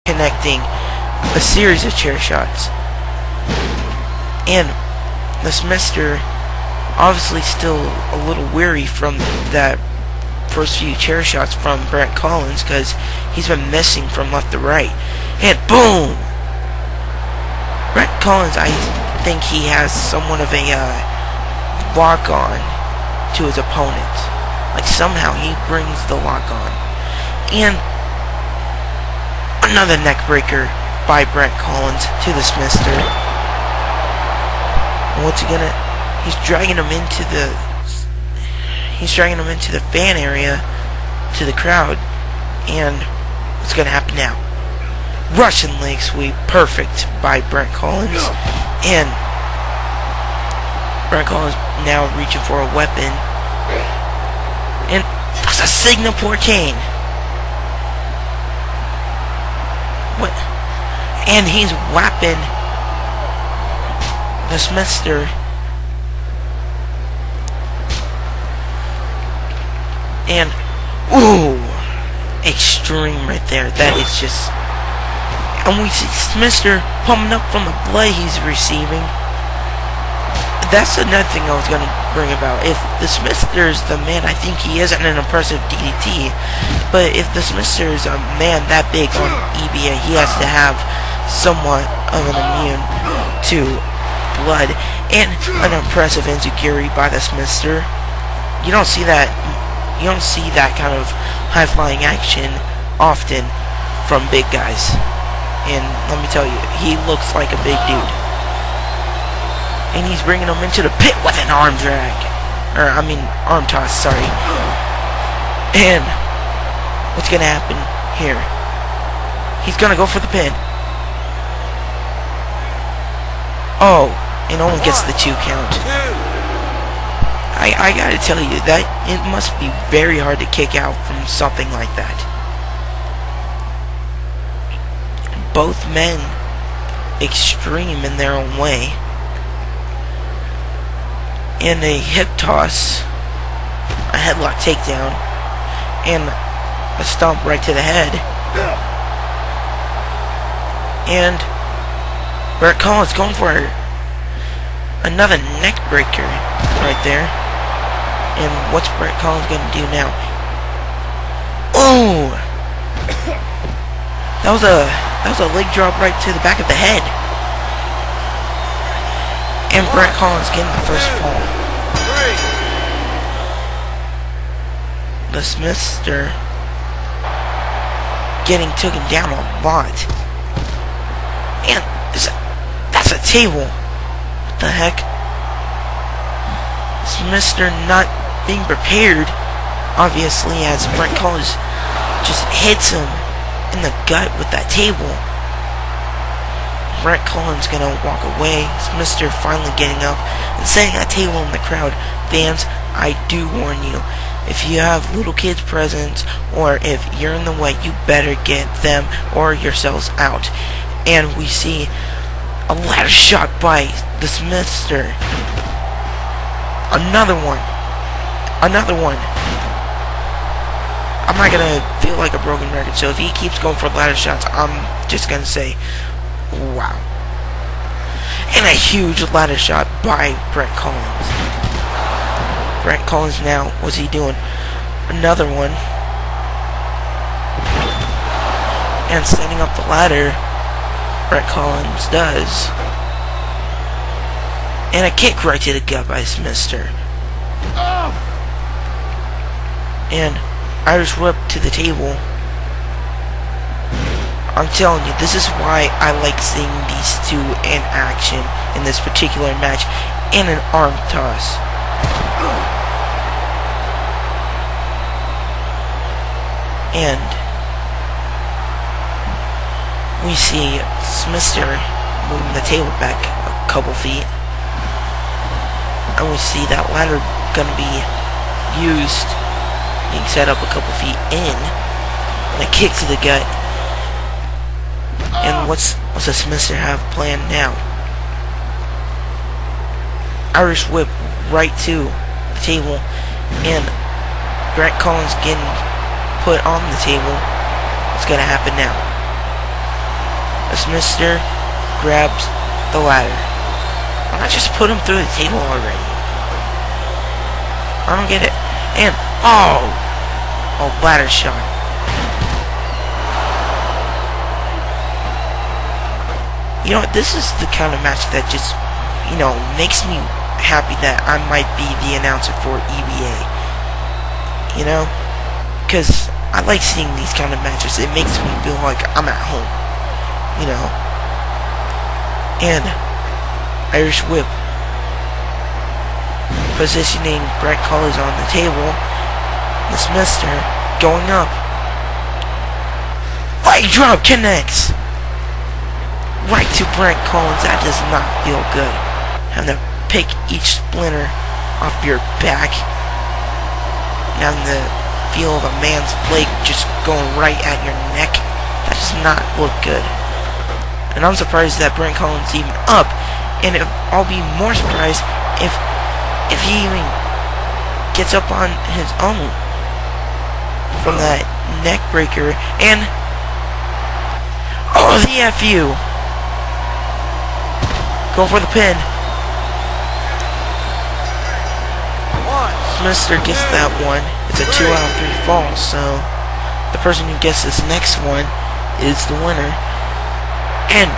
connecting a series of chair shots. And the Smithster obviously still a little weary from that first few chair shots from Brent Collins, because he's been missing from left to right. And boom! Brent Collins, I think he has somewhat of a lock on to his opponent. Like somehow he brings the lock on. And another neck breaker by Brent Collins to the Smithster. And what's he gonna? He's dragging him into the fan area, to the crowd. And what's gonna happen now? Russian leg sweep, perfect by Brent Collins. And Brent Collins now reaching for a weapon. And that's a signal porcane. What? And he's whapping the Smithster. And ooh, extreme right there. That is just. And we see Smithster pumping up from the blood he's receiving. That's another thing I was going to bring about. If the Smithster is the man I think he is, and an impressive DDT, but if the Smithster is a man that big on EBA, he has to have somewhat of an immune to blood, and an impressive enziguri by the Smithster. You don't see that kind of high-flying action often from big guys. And let me tell you, he looks like a big dude. And he's bringing him into the pit with an arm drag. Arm toss, sorry. And what's going to happen here? He's going to go for the pin. Oh, and only gets the 2 count. I gotta tell you, that it must be very hard to kick out from something like that. Both men extreme in their own way. And a hip toss, a headlock takedown, and a stomp right to the head. And Brent Collins going for another neck breaker right there. And what's Brent Collins going to do now? Oh! That was a leg drop right to the back of the head. And Brent Collins getting the first fall. The Smithster getting taken down a lot. And that's a table. What the heck? Smithster not being prepared, obviously, as Brent Collins just hits him in the gut with that table. Brent Collins gonna walk away. Smithster finally getting up and setting that table in the crowd. Fans, I do warn you, if you have little kids present, or if you're in the way, you better get them or yourselves out. And we see a ladder shot by the Smithster. Another one. Another one. I'm not gonna feel like a broken record, so if he keeps going for ladder shots, I'm just gonna say, wow. And a huge ladder shot by Brent Collins. Brent Collins now, what's he doing? Another one. And setting up the ladder, Brent Collins does. And a kick right to the gut by Smithster. And Irish whip to the table. I'm telling you, this is why I like seeing these two in action in this particular match. And an arm toss. And we see Smithster moving the table back a couple feet. And we see that ladder gonna be used, being set up a couple feet in. And a kick to the gut. And what's the Smithster have planned now? Irish whip right to the table. And Brent Collins getting put on the table. What's gonna happen now? the Smithster grabs the ladder. Why not just put him through the table already? I don't get it. And, oh, ladder shot. You know what, this is the kind of match that just, you know, makes me happy that I might be the announcer for EBA. You know? Because I like seeing these kind of matches. It makes me feel like I'm at home. You know? And Irish Whip. Positioning Brent Collins on the table. The Smithster going up. Leg drop connects! Right to Brent Collins. That does not feel good. Having to pick each splinter off your back. And having the feel of a man's leg just going right at your neck. That does not look good. And I'm surprised that Brent Collins is even up. And I'll be more surprised if he even gets up on his own from that neck breaker. And oh, the FU. Go for the pin. Smithster gets that one. It's a 2 out of 3 fall, so the person who gets this next one is the winner. And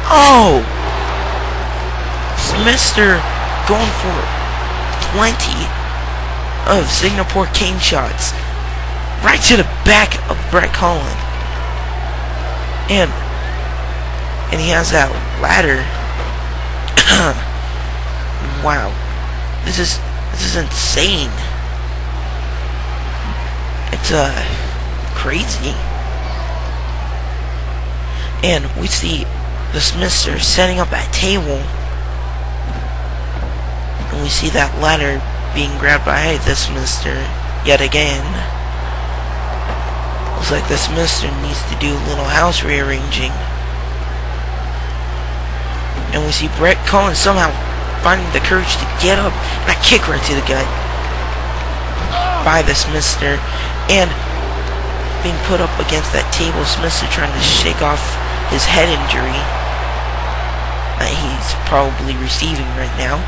oh, Smithster going for plenty of Singapore cane shots right to the back of Brent Collins. And he has that ladder. Wow. This is insane. It's crazy. And we see the Smithster setting up that table. And we see that ladder being grabbed by the Smithster yet again. Looks like the Smithster needs to do a little house rearranging. And we see Brent Collins somehow finding the courage to get up and a kick right to the gut by the Smithster, and being put up against that table. Smithster trying to shake off his head injury that he's probably receiving right now,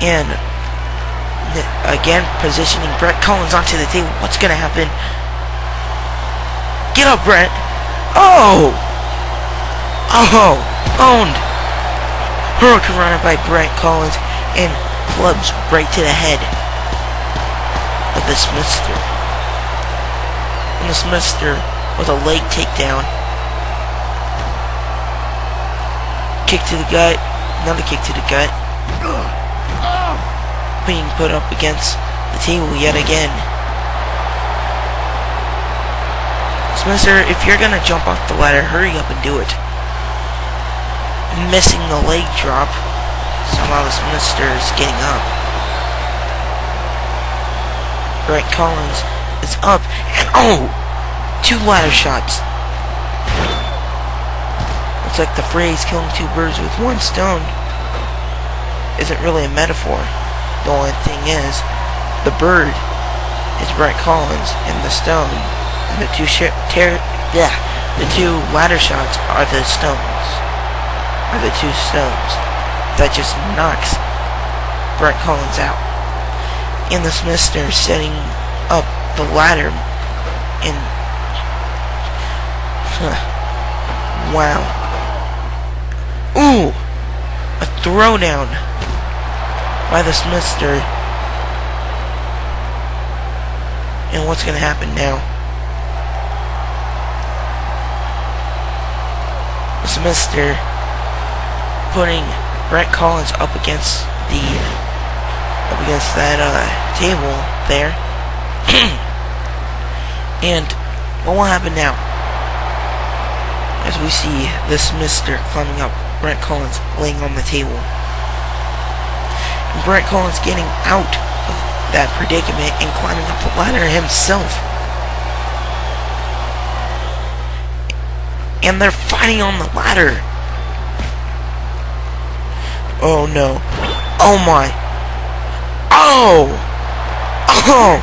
and again positioning Brent Collins onto the table. What's gonna happen? Get up, Brent! Oh, owned. Hurricane Runner by Brent Collins, and clubs right to the head of the Smithster. And the Smithster with a leg takedown. Kick to the gut, another kick to the gut. Being put up against the table yet again. Smithster, if you're gonna jump off the ladder, hurry up and do it. Missing the leg drop. Somehow the Smithster is getting up. Brent Collins is up, and oh! 2 ladder shots. Looks like the phrase killing 2 birds with 1 stone isn't really a metaphor. The only thing is, the bird is Brent Collins, and the stone, and the 2 ladder shots are the stones. Are the 2 stones that just knocks Brent Collins out. And the Smithster setting up the ladder, and wow. Ooh, a throwdown by the Smithster. And what's gonna happen now? The Smithster putting Brent Collins up against that table there. And what will happen now? As we see the Smithster climbing up, Brent Collins laying on the table. And Brent Collins getting out of that predicament and climbing up the ladder himself. And they're fighting on the ladder. Oh no. Oh my. Oh! Oh!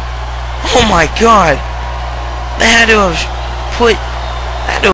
Oh my god! They had to have put